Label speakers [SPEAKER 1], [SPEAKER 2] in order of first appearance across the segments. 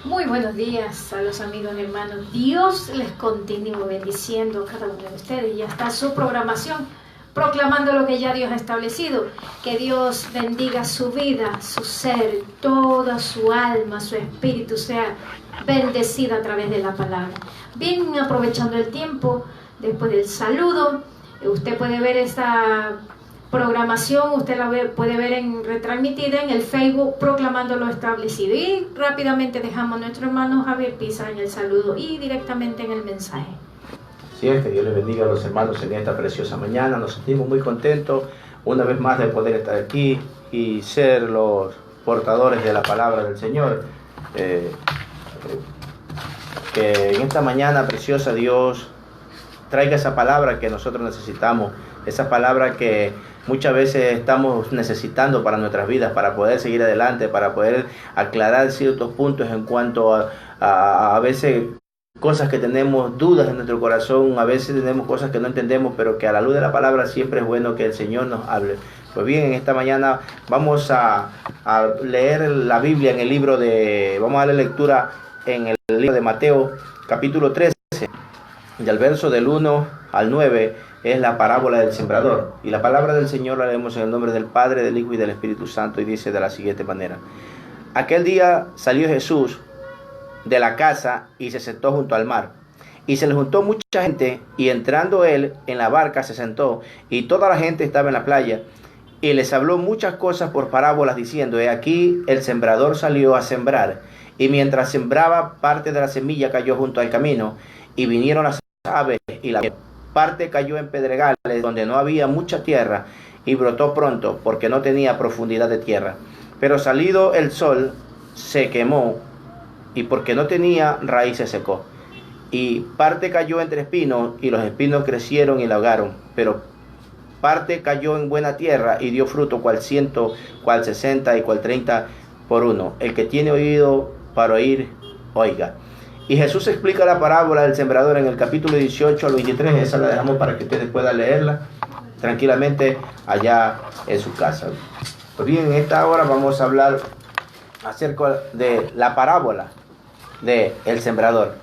[SPEAKER 1] Muy buenos días a los amigos y hermanos. Dios les continúe bendiciendo a cada uno de ustedes. Ya está su programación proclamando lo que ya Dios ha establecido. Que Dios bendiga su vida, su ser, toda su alma, su espíritu sea bendecida a través de la palabra. Bien, aprovechando el tiempo, después del saludo, usted puede ver esta programación, usted la puede ver retransmitida en el Facebook proclamando lo establecido, y rápidamente dejamos a nuestro hermano Javier Pisa en el saludo y directamente en el mensaje.
[SPEAKER 2] Así es, que Dios les bendiga a los hermanos en esta preciosa mañana. Nos sentimos muy contentos una vez más de poder estar aquí y ser los portadores de la palabra del Señor. Que en esta mañana preciosa Dios traiga esa palabra que nosotros necesitamos, esa palabra que muchas veces estamos necesitando para nuestras vidas, para poder seguir adelante, para poder aclarar ciertos puntos en cuanto a veces cosas que tenemos dudas en nuestro corazón, a veces tenemos cosas que no entendemos, pero que a la luz de la palabra siempre es bueno que el Señor nos hable. Pues bien, en esta mañana vamos a leer la Biblia en el libro vamos a darle lectura en el libro de Mateo, capítulo 13, y al verso del 1 al 9 es la parábola del sembrador. Y la palabra del Señor la leemos en el nombre del Padre, del Hijo y del Espíritu Santo, y dice de la siguiente manera: Aquel día salió Jesús de la casa y se sentó junto al mar. Y se le juntó mucha gente, y entrando él en la barca se sentó, y toda la gente estaba en la playa. Y les habló muchas cosas por parábolas, diciendo: He aquí, el sembrador salió a sembrar. Y mientras sembraba, parte de la semilla cayó junto al camino, y vinieron las aves y la parte cayó en pedregales donde no había mucha tierra, y brotó pronto, porque no tenía profundidad de tierra. Pero salido el sol, se quemó, y porque no tenía raíz se secó. Y parte cayó entre espinos, y los espinos crecieron y la ahogaron. Pero parte cayó en buena tierra, y dio fruto, cual 100, cual 60 y cual 30 por uno. El que tiene oído para oír, oiga. Y Jesús explica la parábola del sembrador en el capítulo 18 al 23. Esa la dejamos para que ustedes puedan leerla tranquilamente allá en su casa. Pues bien, en esta hora vamos a hablar acerca de la parábola del sembrador.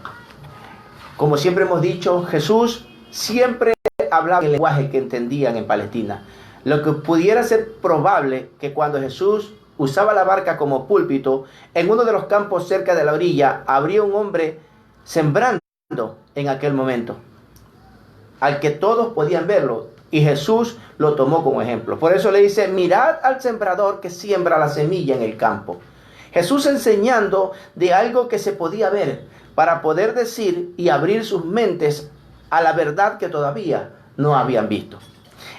[SPEAKER 2] Como siempre hemos dicho, Jesús siempre hablaba en el lenguaje que entendían en Palestina. Lo que pudiera ser probable que cuando Jesús usaba la barca como púlpito, en uno de los campos cerca de la orilla habría un hombre sembrando en aquel momento, al que todos podían verlo, y Jesús lo tomó como ejemplo. Por eso le dice: mirad al sembrador que siembra la semilla en el campo. Jesús enseñando de algo que se podía ver, para poder decir y abrir sus mentes a la verdad que todavía no habían visto.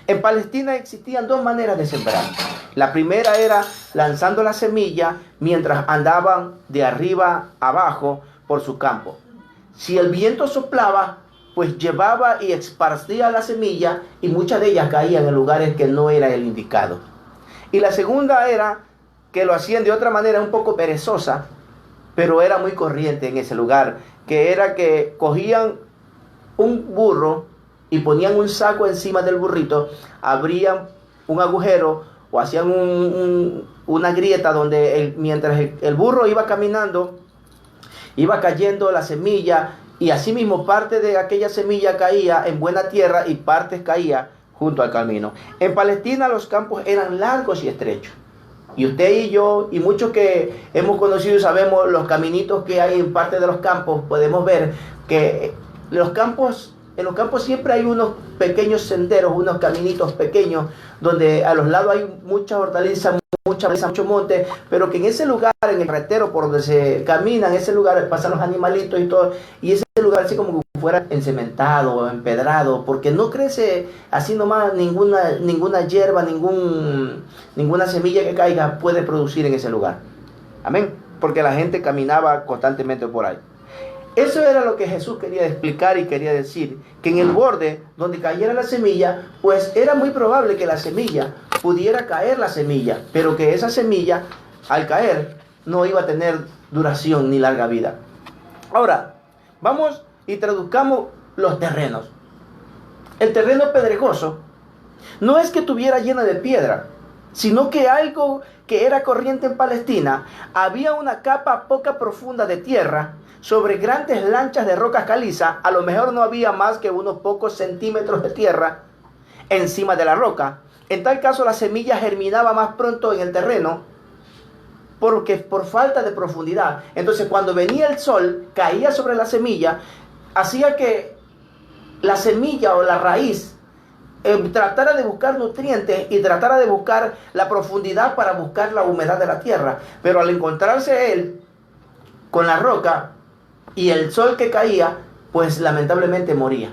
[SPEAKER 2] En Palestina existían dos maneras de sembrar. La primera era lanzando la semilla mientras andaban de arriba abajo por su campo. Si el viento soplaba, pues llevaba y esparcía la semilla, y muchas de ellas caían en lugares que no era el indicado. Y la segunda era que lo hacían de otra manera un poco perezosa, pero era muy corriente en ese lugar, que era que cogían un burro y ponían un saco encima del burrito, abrían un agujero o hacían una grieta donde mientras el burro iba caminando, iba cayendo la semilla, y asimismo parte de aquella semilla caía en buena tierra y parte caía junto al camino. En Palestina los campos eran largos y estrechos. Y usted y yo, y muchos que hemos conocido y sabemos los caminitos que hay en parte de los campos, podemos ver que en los campos siempre hay unos pequeños senderos, unos caminitos pequeños, donde a los lados hay mucha hortaliza, mucho monte, pero que en ese lugar, en el carretero por donde se camina, en ese lugar pasan los animalitos y todo, y ese lugar así como que fuera encementado o empedrado, porque no crece así nomás ninguna hierba, ninguna semilla que caiga puede producir en ese lugar. Amén, porque la gente caminaba constantemente por ahí. Eso era lo que Jesús quería explicar y quería decir, que en el borde donde cayera la semilla, pues era muy probable que la semilla pudiera caer la semilla, pero que esa semilla al caer no iba a tener duración ni larga vida. Ahora, vamos y traduzcamos los terrenos. El terreno pedregoso no es que estuviera lleno de piedra, sino que algo que era corriente en Palestina. Había una capa poca profunda de tierra sobre grandes lanchas de roca caliza. A lo mejor no había más que unos pocos centímetros de tierra encima de la roca. En tal caso la semilla germinaba más pronto en el terreno porque por falta de profundidad. Entonces cuando venía el sol, caía sobre la semilla, hacía que la semilla o la raíz tratara de buscar nutrientes y tratara de buscar la profundidad para buscar la humedad de la tierra. Pero al encontrarse él con la roca y el sol que caía, pues lamentablemente moría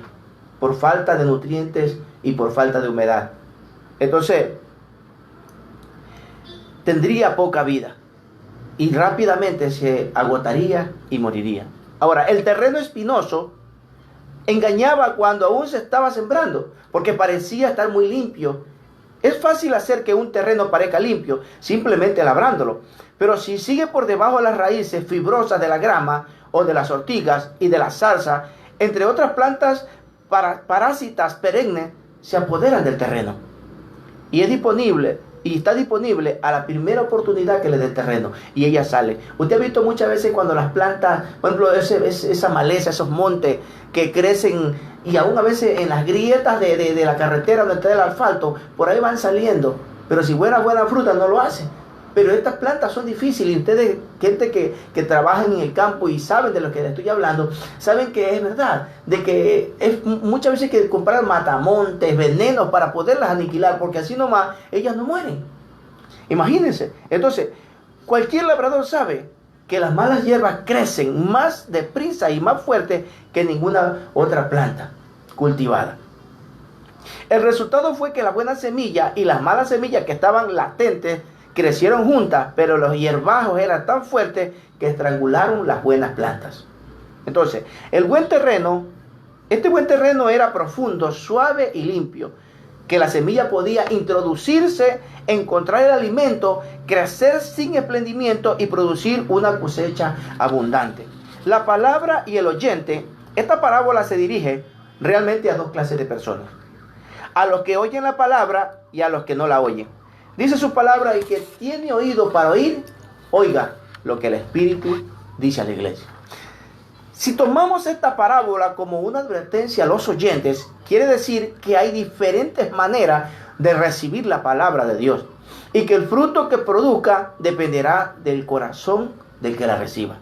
[SPEAKER 2] por falta de nutrientes y por falta de humedad. Entonces tendría poca vida y rápidamente se agotaría y moriría. Ahora, el terreno espinoso engañaba cuando aún se estaba sembrando, porque parecía estar muy limpio. Es fácil hacer que un terreno parezca limpio, simplemente labrándolo. Pero si sigue por debajo de las raíces fibrosas de la grama o de las ortigas y de la zarza, entre otras plantas parásitas perennes, se apoderan del terreno. Y está disponible a la primera oportunidad que le dé el terreno, y ella sale. Usted ha visto muchas veces cuando las plantas, por ejemplo, esa maleza, esos montes que crecen, y aún a veces en las grietas de la carretera donde está el asfalto, por ahí van saliendo, pero si buena fruta no lo hace. Pero estas plantas son difíciles, y ustedes, gente que trabajan en el campo y saben de lo que les estoy hablando, saben que es verdad, de que es muchas veces que comprar matamontes, venenos para poderlas aniquilar, porque así nomás ellas no mueren. Imagínense. Entonces, cualquier labrador sabe que las malas hierbas crecen más deprisa y más fuerte que ninguna otra planta cultivada. El resultado fue que la buena semilla y las malas semillas que estaban latentes crecieron juntas, pero los hierbajos eran tan fuertes que estrangularon las buenas plantas. Entonces, este buen terreno era profundo, suave y limpio, que la semilla podía introducirse, encontrar el alimento, crecer sin emprendimiento y producir una cosecha abundante. La palabra y el oyente, esta parábola se dirige realmente a dos clases de personas: a los que oyen la palabra y a los que no la oyen. Dice su palabra: el que tiene oído para oír, oiga lo que el Espíritu dice a la iglesia. Si tomamos esta parábola como una advertencia a los oyentes, quiere decir que hay diferentes maneras de recibir la palabra de Dios, y que el fruto que produzca dependerá del corazón del que la reciba.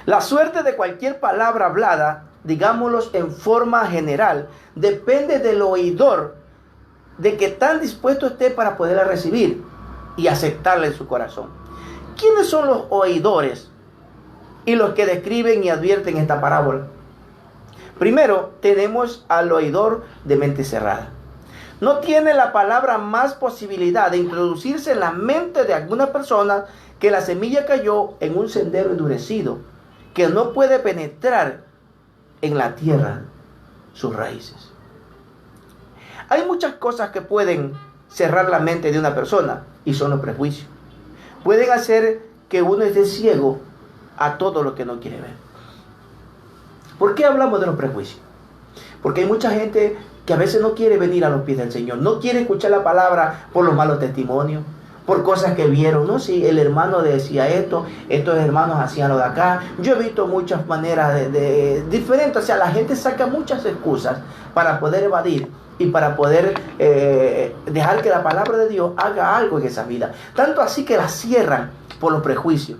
[SPEAKER 2] La suerte de cualquier palabra hablada, digámoslo en forma general, depende del oidor, de que tan dispuesto esté para poderla recibir y aceptarla en su corazón. ¿Quiénes son los oidores y los que describen y advierten esta parábola? Primero, tenemos al oidor de mente cerrada. No tiene la palabra más posibilidad de introducirse en la mente de alguna persona que la semilla cayó en un sendero endurecido, que no puede penetrar en la tierra sus raíces. Hay muchas cosas que pueden cerrar la mente de una persona, y son los prejuicios. Pueden hacer que uno esté ciego a todo lo que no quiere ver. ¿Por qué hablamos de los prejuicios? Porque hay mucha gente que a veces no quiere venir a los pies del Señor, no quiere escuchar la palabra por los malos testimonios, por cosas que vieron. No, si el hermano decía esto, estos hermanos hacían lo de acá. Yo he visto muchas maneras de diferentes. O sea, la gente saca muchas excusas para poder evadir y para poder dejar que la palabra de Dios haga algo en esa vida. Tanto así que la cierran por los prejuicios.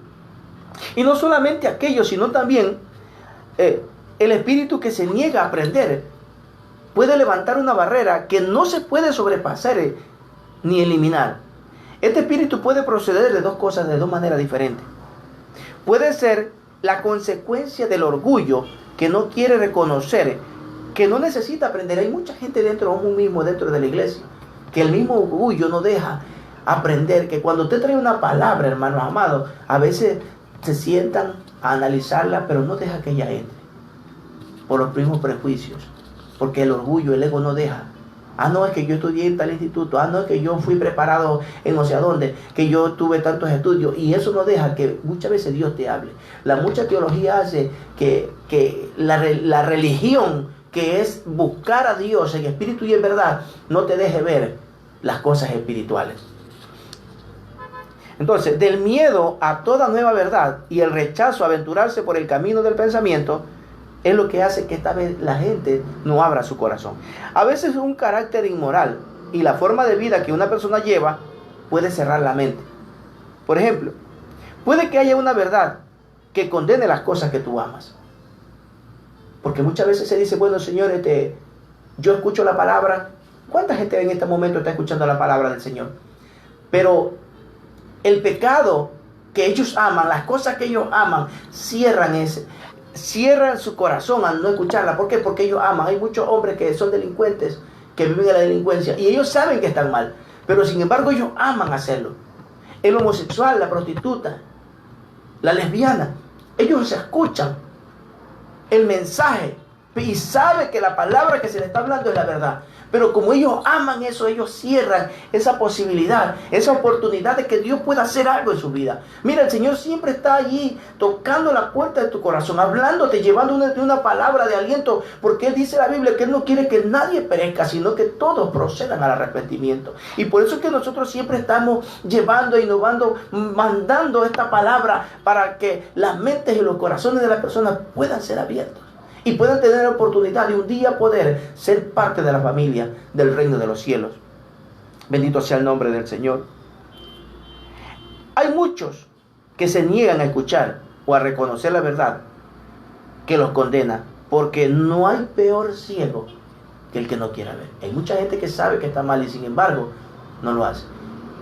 [SPEAKER 2] Y no solamente aquello, sino también el espíritu que se niega a aprender puede levantar una barrera que no se puede sobrepasar ni eliminar. Este espíritu puede proceder de dos cosas, de dos maneras diferentes. Puede ser la consecuencia del orgullo, que no quiere reconocer, que no necesita aprender. Hay mucha gente dentro de uno mismo, dentro de la iglesia, que el mismo orgullo no deja aprender, que cuando usted trae una palabra, hermanos amados, a veces se sientan a analizarla, pero no deja que ella entre, por los mismos prejuicios, porque el orgullo, el ego no deja. No, es que yo estudié en tal instituto. No, es que yo fui preparado en no sé a dónde, que yo tuve tantos estudios. Y eso no deja que muchas veces Dios te hable. La mucha teología hace que la religión, que es buscar a Dios en espíritu y en verdad, no te deje ver las cosas espirituales. Entonces, del miedo a toda nueva verdad y el rechazo a aventurarse por el camino del pensamiento es lo que hace que esta vez la gente no abra su corazón. A veces un carácter inmoral y la forma de vida que una persona lleva puede cerrar la mente. Por ejemplo, puede que haya una verdad que condene las cosas que tú amas. Porque muchas veces se dice, bueno, Señor, yo escucho la palabra. ¿Cuánta gente en este momento está escuchando la palabra del Señor? Pero el pecado que ellos aman, las cosas que ellos aman, cierran su corazón al no escucharla. ¿Por qué? Porque ellos aman. Hay muchos hombres que son delincuentes, que viven en la delincuencia, y ellos saben que están mal, pero sin embargo ellos aman hacerlo. El homosexual, la prostituta, la lesbiana, ellos escuchan el mensaje y saben que la palabra que se les está hablando es la verdad. Pero como ellos aman eso, ellos cierran esa posibilidad, esa oportunidad de que Dios pueda hacer algo en su vida. Mira, el Señor siempre está allí tocando la puerta de tu corazón, hablándote, llevando una palabra de aliento, porque Él dice en la Biblia que Él no quiere que nadie perezca, sino que todos procedan al arrepentimiento. Y por eso es que nosotros siempre estamos llevando, innovando, mandando esta palabra para que las mentes y los corazones de las personas puedan ser abiertos y puedan tener la oportunidad de un día poder ser parte de la familia del reino de los cielos. Bendito sea el nombre del Señor. Hay muchos que se niegan a escuchar o a reconocer la verdad que los condena, porque no hay peor ciego que el que no quiera ver. Hay mucha gente que sabe que está mal y sin embargo no lo hace.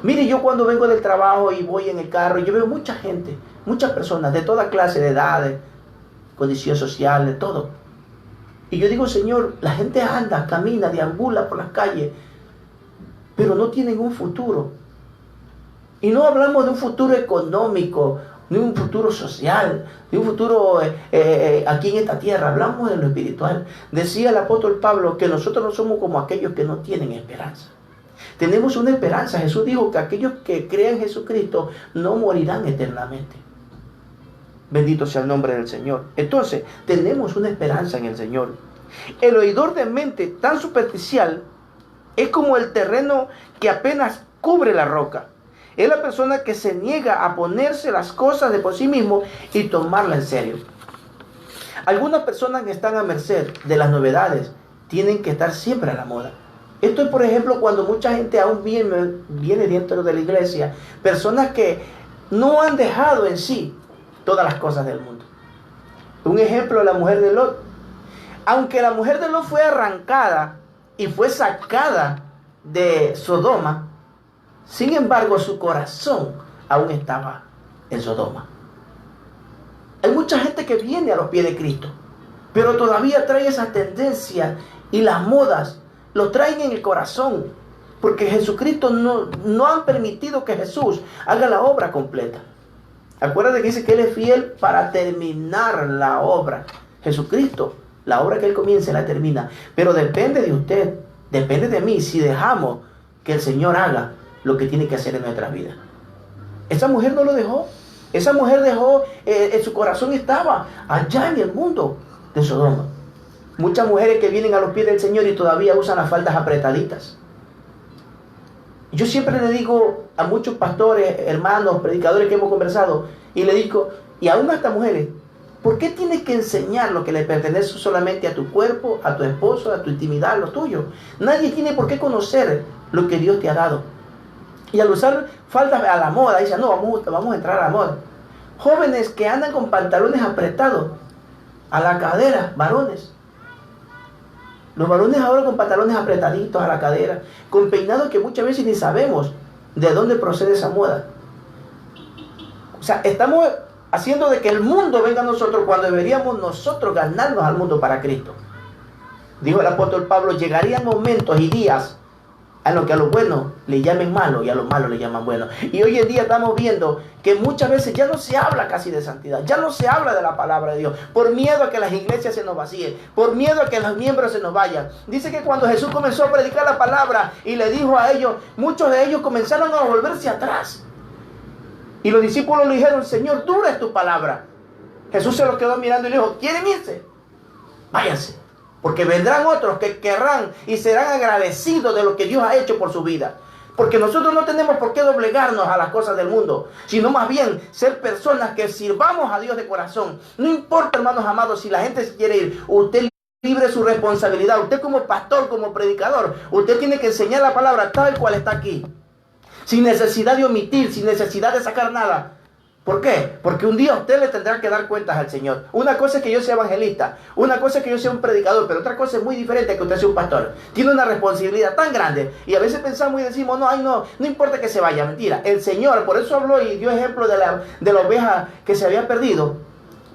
[SPEAKER 2] Mire, yo cuando vengo del trabajo y voy en el carro, yo veo mucha gente, muchas personas de toda clase de edades, condición social, de todo. Y yo digo, Señor, la gente anda, camina, deambula por las calles, pero no tienen un futuro. Y no hablamos de un futuro económico, ni un futuro social, ni un futuro aquí en esta tierra. Hablamos de lo espiritual. Decía el apóstol Pablo que nosotros no somos como aquellos que no tienen esperanza. Tenemos una esperanza. Jesús dijo que aquellos que crean en Jesucristo no morirán eternamente. Bendito sea el nombre del Señor. Entonces, tenemos una esperanza en el Señor. El oidor de mente tan superficial es como el terreno que apenas cubre la roca. Es la persona que se niega a ponerse las cosas de por sí mismo y tomarla en serio. Algunas personas que están a merced de las novedades tienen que estar siempre a la moda. Esto es, por ejemplo, cuando mucha gente aún viene dentro de la iglesia, personas que no han dejado en sí todas las cosas del mundo. Un ejemplo, la mujer de Lot. Aunque la mujer de Lot fue arrancada y fue sacada de Sodoma, sin embargo su corazón aún estaba en Sodoma. Hay mucha gente que viene a los pies de Cristo, pero todavía trae esa tendencia y las modas lo traen en el corazón, porque Jesucristo no han permitido que Jesús haga la obra completa. Acuérdate que dice que Él es fiel para terminar la obra. Jesucristo, la obra que Él comienza, la termina. Pero depende de usted, depende de mí, si dejamos que el Señor haga lo que tiene que hacer en nuestra vida. Esa mujer no lo dejó. Esa mujer dejó, en su corazón estaba allá en el mundo de Sodoma. Muchas mujeres que vienen a los pies del Señor y todavía usan las faldas apretaditas. Yo siempre le digo a muchos pastores, hermanos, predicadores que hemos conversado, y le digo, y aún a estas mujeres, ¿por qué tienes que enseñar lo que le pertenece solamente a tu cuerpo, a tu esposo, a tu intimidad, lo tuyo? Nadie tiene por qué conocer lo que Dios te ha dado. Y al usar faldas a la moda, dicen, no, vamos a entrar a la moda. Jóvenes que andan con pantalones apretados a la cadera, varones. Los varones ahora con pantalones apretaditos a la cadera, con peinados que muchas veces ni sabemos de dónde procede esa moda. O sea, estamos haciendo de que el mundo venga a nosotros cuando deberíamos nosotros ganarnos al mundo para Cristo. Dijo el apóstol Pablo, llegarían momentos y días a lo que a lo bueno le llamen malo y a lo malo le llaman bueno. Y hoy en día estamos viendo que muchas veces ya no se habla casi de santidad, ya no se habla de la palabra de Dios, por miedo a que las iglesias se nos vacíen, por miedo a que los miembros se nos vayan. Dice que cuando Jesús comenzó a predicar la palabra y le dijo a ellos, muchos de ellos comenzaron a volverse atrás. Y los discípulos le dijeron, Señor, dura es tu palabra. Jesús se los quedó mirando y le dijo, ¿quieren irse? Váyanse. Porque vendrán otros que querrán y serán agradecidos de lo que Dios ha hecho por su vida. Porque nosotros no tenemos por qué doblegarnos a las cosas del mundo, sino más bien ser personas que sirvamos a Dios de corazón. No importa, hermanos amados, si la gente se quiere ir, usted libre su responsabilidad. Usted como pastor, como predicador, usted tiene que enseñar la palabra tal cual está aquí, sin necesidad de omitir, sin necesidad de sacar nada. ¿Por qué? Porque un día usted le tendrá que dar cuentas al Señor. Una cosa es que yo sea evangelista, una cosa es que yo sea un predicador, pero otra cosa es muy diferente que usted sea un pastor. Tiene una responsabilidad tan grande y a veces pensamos y decimos, no importa que se vaya. Mentira, el Señor, por eso habló y dio ejemplo de la oveja que se había perdido,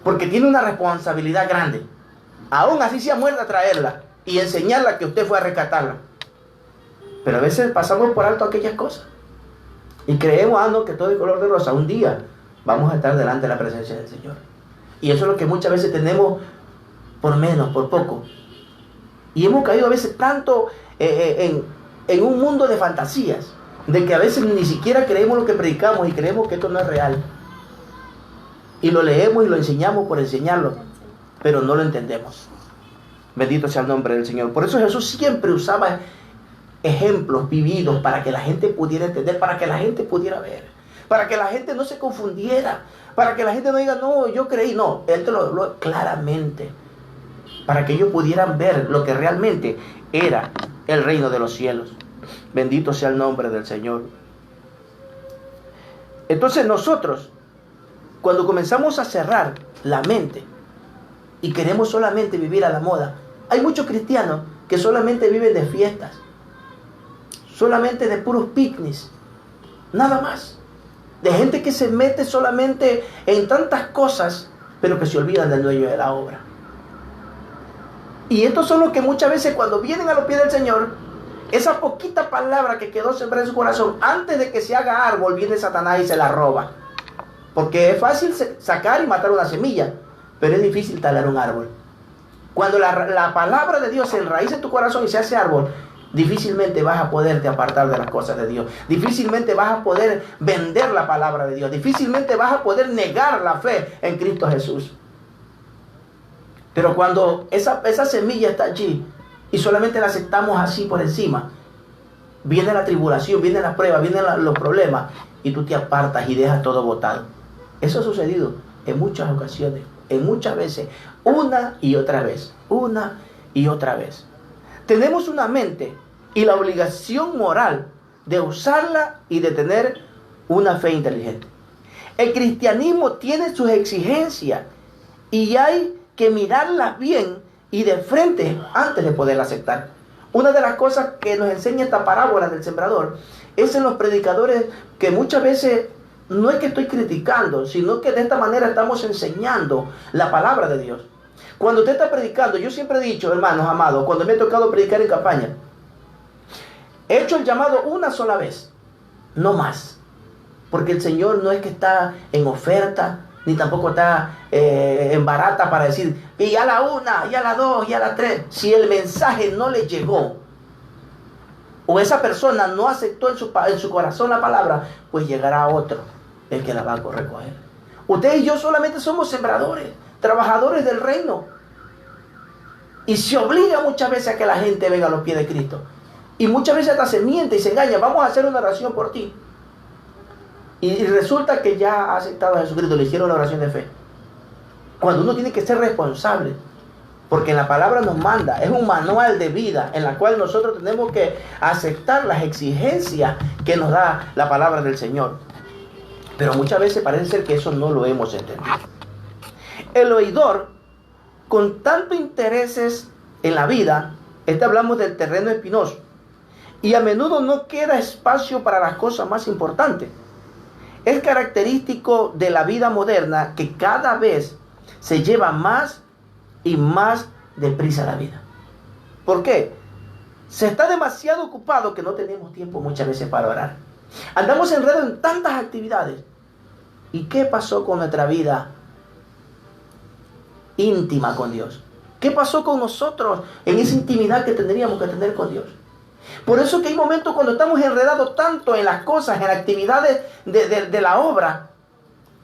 [SPEAKER 2] porque tiene una responsabilidad grande. Aún así sea muerta, traerla y enseñarla que usted fue a rescatarla. Pero a veces pasamos por alto aquellas cosas y creemos, no, que todo es color de rosa. Un día vamos a estar delante de la presencia del Señor. Y eso es lo que muchas veces tenemos por menos, por poco. Y hemos caído a veces tanto en un mundo de fantasías, de que a veces ni siquiera creemos lo que predicamos y creemos que esto no es real. Y lo leemos y lo enseñamos por enseñarlo, pero no lo entendemos. Bendito sea el nombre del Señor. Por eso Jesús siempre usaba ejemplos vividos para que la gente pudiera entender, para que la gente pudiera ver, para que la gente no se confundiera, para que la gente no diga, no, yo creí. No, Él te lo habló claramente, para que ellos pudieran ver lo que realmente era el reino de los cielos. Bendito sea el nombre del Señor. Entonces nosotros, cuando comenzamos a cerrar la mente y queremos solamente vivir a la moda, hay muchos cristianos que solamente viven de fiestas, solamente de puros picnics, nada más. De gente que se mete solamente en tantas cosas, pero que se olvidan del dueño de la obra. Y estos son los que muchas veces cuando vienen a los pies del Señor, esa poquita palabra que quedó sembrada en su corazón, antes de que se haga árbol, viene Satanás y se la roba. Porque es fácil sacar y matar una semilla, pero es difícil talar un árbol. Cuando la palabra de Dios se enraiza en tu corazón y se hace árbol, difícilmente vas a poderte apartar de las cosas de Dios. Difícilmente vas a poder vender la palabra de Dios. Difícilmente vas a poder negar la fe en Cristo Jesús. Pero cuando esa semilla está allí y solamente la aceptamos así por encima, viene la tribulación, viene la prueba, vienen los problemas y tú te apartas y dejas todo botado. Eso ha sucedido en muchas ocasiones, en muchas veces, una y otra vez, una y otra vez. Tenemos una mente y la obligación moral de usarla y de tener una fe inteligente. El cristianismo tiene sus exigencias y hay que mirarlas bien y de frente antes de poderla aceptar. Una de las cosas que nos enseña esta parábola del sembrador es en los predicadores, que muchas veces no es que estoy criticando, sino que de esta manera estamos enseñando la palabra de Dios. Cuando usted está predicando, yo siempre he dicho, hermanos amados, cuando me ha tocado predicar en campaña, he hecho el llamado una sola vez, no más. Porque el Señor no es que está en oferta, ni tampoco está en barata para decir, y a la una, y a la dos, y a la tres. Si el mensaje no le llegó, o esa persona no aceptó en su corazón la palabra, pues llegará otro, el que la va a recoger. Usted y yo solamente somos sembradores, trabajadores del reino. Y se obliga muchas veces a que la gente venga a los pies de Cristo. Y muchas veces hasta se miente y se engaña. Vamos a hacer una oración por ti. Y resulta que ya ha aceptado a Jesucristo, le hicieron la oración de fe. Cuando uno tiene que ser responsable. Porque la palabra nos manda, es un manual de vida en la cual nosotros tenemos que aceptar las exigencias que nos da la palabra del Señor. Pero muchas veces parece ser que eso no lo hemos entendido. El oidor, con tanto intereses en la vida, hablamos del terreno espinoso, y a menudo no queda espacio para las cosas más importantes. Es característico de la vida moderna que cada vez se lleva más y más deprisa la vida. ¿Por qué? Se está demasiado ocupado que no tenemos tiempo muchas veces para orar. Andamos enredados en tantas actividades. ¿Y qué pasó con nuestra vida íntima con Dios? ¿Qué pasó con nosotros en esa intimidad que tendríamos que tener con Dios? Por eso que hay momentos cuando estamos enredados tanto en las cosas, en actividades de la obra,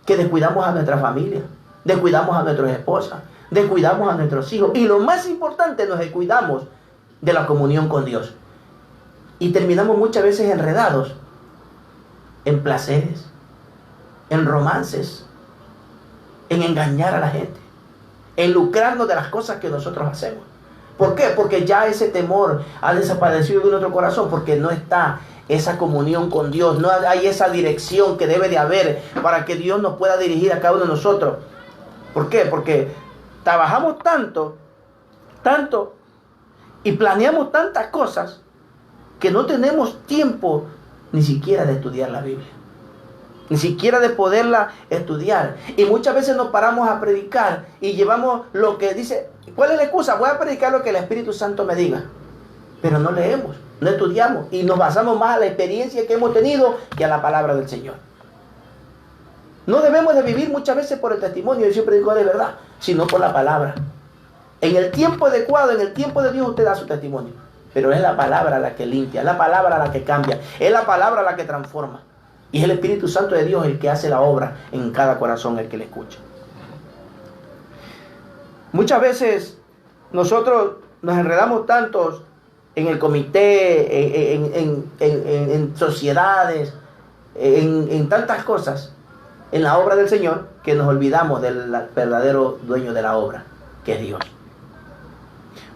[SPEAKER 2] que descuidamos a nuestra familia, descuidamos a nuestras esposas, descuidamos a nuestros hijos. Y lo más importante, nos descuidamos de la comunión con Dios. Y terminamos muchas veces enredados en placeres, en romances, en engañar a la gente, en lucrarnos de las cosas que nosotros hacemos. ¿Por qué? Porque ya ese temor ha desaparecido de nuestro corazón, porque no está esa comunión con Dios, no hay esa dirección que debe de haber para que Dios nos pueda dirigir a cada uno de nosotros. ¿Por qué? Porque trabajamos tanto y planeamos tantas cosas que no tenemos tiempo ni siquiera de estudiar la Biblia, ni siquiera de poderla estudiar. Y muchas veces nos paramos a predicar y llevamos lo que dice. ¿Cuál es la excusa? Voy a predicar lo que el Espíritu Santo me diga. Pero no leemos, no estudiamos y nos basamos más a la experiencia que hemos tenido que a la palabra del Señor. No debemos de vivir muchas veces por el testimonio, yo siempre digo de verdad, sino por la palabra. En el tiempo adecuado, en el tiempo de Dios, usted da su testimonio. Pero es la palabra la que limpia, es la palabra la que cambia, es la palabra la que transforma. Y es el Espíritu Santo de Dios el que hace la obra en cada corazón, el que le escucha. Muchas veces nosotros nos enredamos tantos en el comité, en sociedades, en tantas cosas, en la obra del Señor, que nos olvidamos del verdadero dueño de la obra, que es Dios.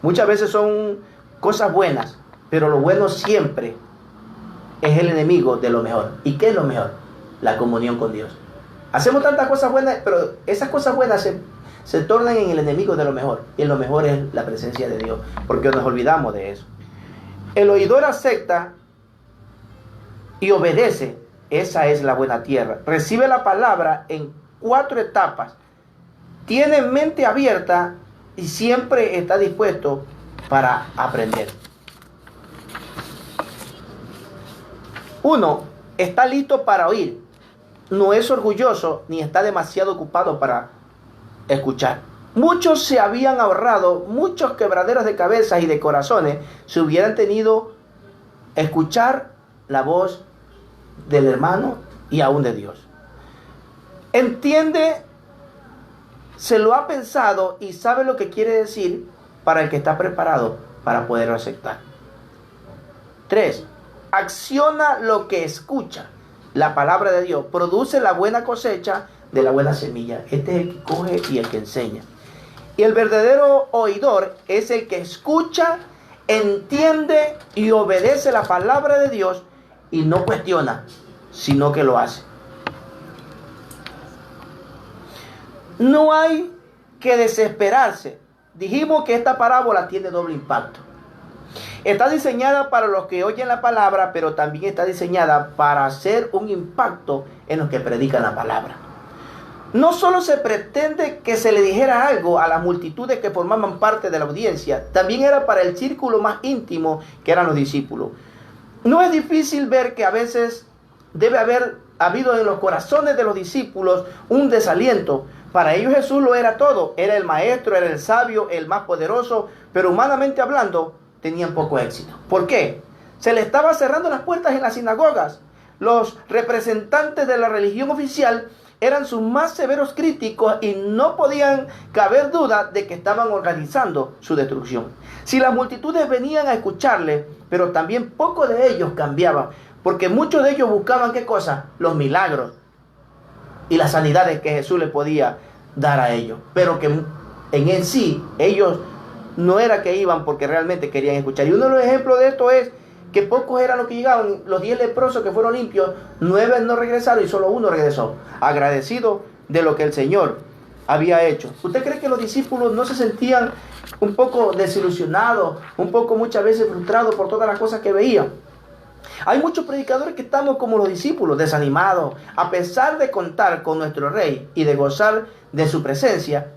[SPEAKER 2] Muchas veces son cosas buenas, pero lo bueno siempre es el enemigo de lo mejor. ¿Y qué es lo mejor? La comunión con Dios. Hacemos tantas cosas buenas, pero esas cosas buenas se tornan en el enemigo de lo mejor. Y lo mejor es la presencia de Dios, porque nos olvidamos de eso. El oidor acepta y obedece. Esa es la buena tierra. Recibe la palabra en 4 etapas. Tiene mente abierta y siempre está dispuesto para aprender. 1. Está listo para oír. No es orgulloso ni está demasiado ocupado para escuchar. Muchos se habían ahorrado muchos quebraderos de cabezas y de corazones si hubieran tenido escuchar la voz del hermano y aún de Dios. Entiende, se lo ha pensado y sabe lo que quiere decir para el que está preparado para poderlo aceptar. 3. Acciona lo que escucha. La palabra de Dios produce la buena cosecha de la buena semilla. Este es el que coge y el que enseña. Y el verdadero oidor es el que escucha, entiende y obedece la palabra de Dios y no cuestiona, sino que lo hace. No hay que desesperarse. Dijimos que esta parábola tiene doble impacto. Está diseñada para los que oyen la palabra, pero también está diseñada para hacer un impacto en los que predican la palabra. No solo se pretende que se le dijera algo a las multitudes que formaban parte de la audiencia, también era para el círculo más íntimo que eran los discípulos. No es difícil ver que a veces debe haber habido en los corazones de los discípulos un desaliento. Para ellos Jesús lo era todo, era el maestro, era el sabio, el más poderoso, pero humanamente hablando tenían poco éxito. ¿Por qué? Se le estaba cerrando las puertas en las sinagogas. Los representantes de la religión oficial eran sus más severos críticos y no podían caber duda de que estaban organizando su destrucción. Si las multitudes venían a escucharle, pero también pocos de ellos cambiaban, porque muchos de ellos buscaban ¿qué cosa? Los milagros y las sanidades que Jesús les podía dar a ellos, pero que en sí ellos no era que iban porque realmente querían escuchar. Y uno de los ejemplos de esto es que pocos eran los que llegaban. Los 10 leprosos que fueron limpios, 9 no regresaron y solo uno regresó, agradecido de lo que el Señor había hecho. ¿Usted cree que los discípulos no se sentían un poco desilusionados, un poco muchas veces frustrados por todas las cosas que veían? Hay muchos predicadores que estamos como los discípulos, desanimados, a pesar de contar con nuestro Rey y de gozar de su presencia,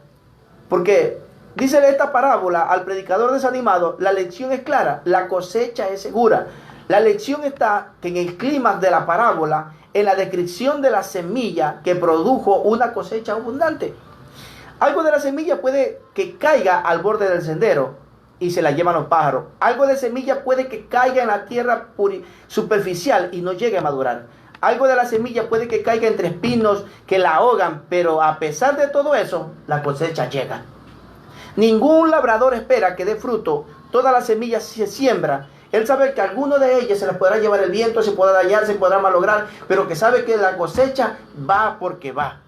[SPEAKER 2] porque dice esta parábola al predicador desanimado, la lección es clara, la cosecha es segura. La lección está que en el clímax de la parábola, en la descripción de la semilla que produjo una cosecha abundante. Algo de la semilla puede que caiga al borde del sendero y se la llevan los pájaros. Algo de semilla puede que caiga en la tierra superficial y no llegue a madurar. Algo de la semilla puede que caiga entre espinos que la ahogan, pero a pesar de todo eso, la cosecha llega. Ningún labrador espera que dé fruto. Toda la semilla se siembra Él sabe que alguno de ellas se las podrá llevar el viento, se podrá dañar, se podrá malograr, pero que sabe que la cosecha va porque va.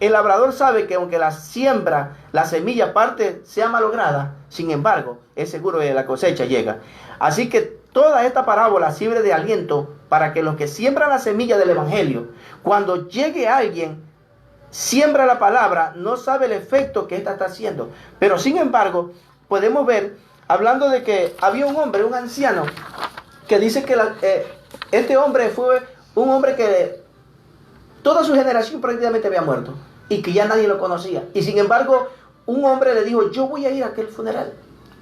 [SPEAKER 2] El labrador sabe que aunque la siembra, la semilla parte sea malograda, sin embargo, es seguro que la cosecha llega. Así que toda esta parábola sirve de aliento para que los que siembran la semilla del evangelio, cuando llegue alguien, siembra la palabra, no sabe el efecto que ésta está haciendo. Pero sin embargo, podemos ver, hablando de que había un hombre, un anciano, que dice que este hombre fue un hombre que toda su generación prácticamente había muerto y que ya nadie lo conocía. Y sin embargo, un hombre le dijo, yo voy a ir a aquel funeral,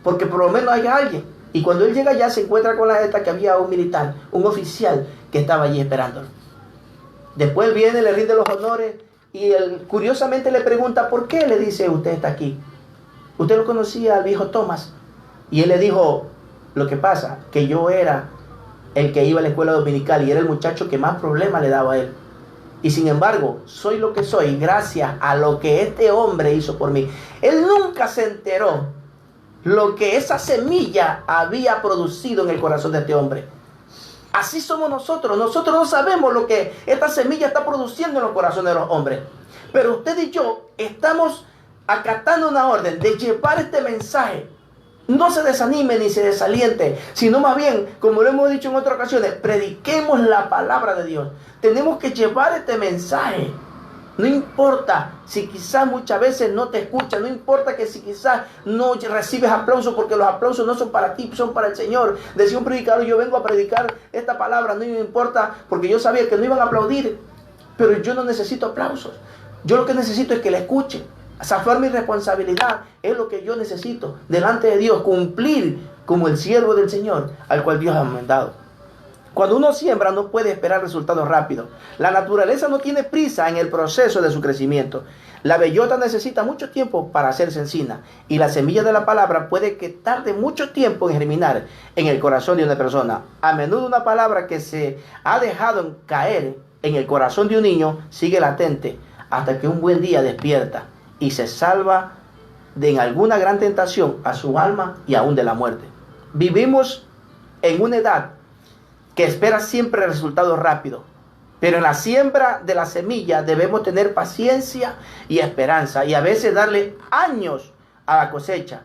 [SPEAKER 2] porque por lo menos haya alguien. Y cuando él llega allá se encuentra con la esta que había un militar, un oficial que estaba allí esperándolo. Después viene, le rinde los honores y él curiosamente le pregunta, ¿por qué? Le dice, usted está aquí. ¿Usted lo conocía al viejo Tomás? Y él le dijo, lo que pasa, que yo era el que iba a la escuela dominical y era el muchacho que más problemas le daba a él. Y sin embargo, soy lo que soy gracias a lo que este hombre hizo por mí. Él nunca se enteró lo que esa semilla había producido en el corazón de este hombre. Así somos nosotros. Nosotros no sabemos lo que esta semilla está produciendo en los corazones de los hombres. Pero usted y yo estamos acatando una orden de llevar este mensaje. No se desanime ni se desaliente, sino más bien, como lo hemos dicho en otras ocasiones, prediquemos la palabra de Dios. Tenemos que llevar este mensaje. No importa si quizás muchas veces no te escuchan, no importa que si quizás no recibes aplausos, porque los aplausos no son para ti, son para el Señor. Decía un predicador, yo vengo a predicar esta palabra, no me importa, porque yo sabía que no iban a aplaudir, pero yo no necesito aplausos. Yo lo que necesito es que la escuchen. Zafar mi responsabilidad es lo que yo necesito delante de Dios, cumplir como el siervo del Señor al cual Dios ha mandado. Cuando uno siembra no puede esperar resultados rápidos. La naturaleza no tiene prisa en el proceso de su crecimiento. La bellota necesita mucho tiempo para hacerse encina y la semilla de la palabra puede que tarde mucho tiempo en germinar en el corazón de una persona. A menudo una palabra que se ha dejado caer en el corazón de un niño sigue latente hasta que un buen día despierta y se salva de en alguna gran tentación a su alma y aún de la muerte. Vivimos en una edad que espera siempre resultados rápidos, pero en la siembra de la semilla debemos tener paciencia y esperanza y a veces darle años a la cosecha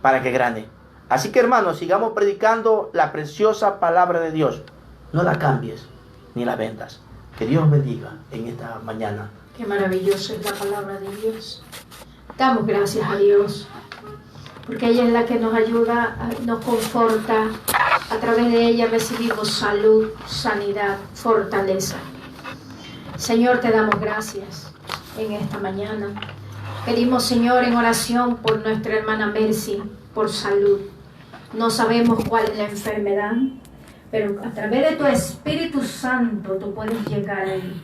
[SPEAKER 2] para que grane. Así que hermanos, sigamos predicando la preciosa palabra de Dios. No la cambies ni la vendas. Que Dios bendiga en esta mañana.
[SPEAKER 1] Qué maravillosa es la palabra de Dios. Damos gracias a Dios, porque ella es la que nos ayuda, nos conforta. A través de ella recibimos salud, sanidad, fortaleza. Señor, te damos gracias en esta mañana. Pedimos, Señor, en oración por nuestra hermana Mercy, por salud. No sabemos cuál es la enfermedad, pero a través de tu Espíritu Santo tú puedes llegar ahí.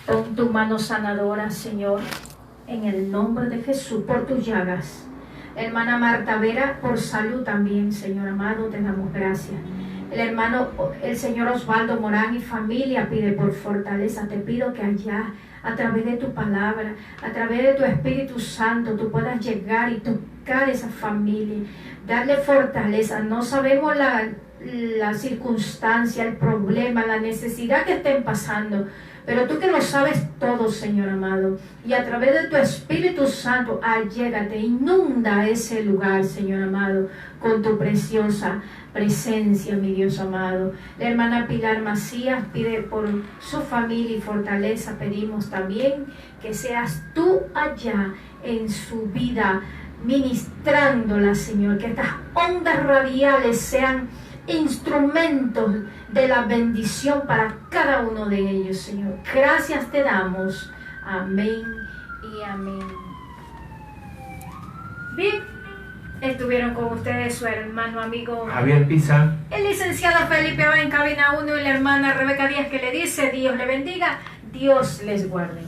[SPEAKER 1] Pon tu mano sanadora, Señor, en el nombre de Jesús, por tus llagas. Hermana Marta Vera, por salud también, Señor amado, te damos gracias. El señor Osvaldo Morán y familia pide por fortaleza. Te pido que allá, a través de tu palabra, a través de tu Espíritu Santo, tú puedas llegar y tocar esa familia, darle fortaleza. No sabemos la circunstancia, el problema, la necesidad que estén pasando, pero tú que lo sabes todo, Señor amado, y a través de tu Espíritu Santo, allégate, inunda ese lugar, Señor amado, con tu preciosa presencia, mi Dios amado. La hermana Pilar Macías pide por su familia y fortaleza. Pedimos también que seas tú allá en su vida, ministrándola, Señor, que estas ondas radiales sean instrumentos de la bendición para cada uno de ellos, Señor. Gracias te damos. Amén y amén. Bien, estuvieron con ustedes su hermano amigo
[SPEAKER 2] Javier Pizarro,
[SPEAKER 1] el licenciado Felipe va en cabina 1 y la hermana Rebeca Díaz, que le dice: Dios le bendiga, Dios les guarde.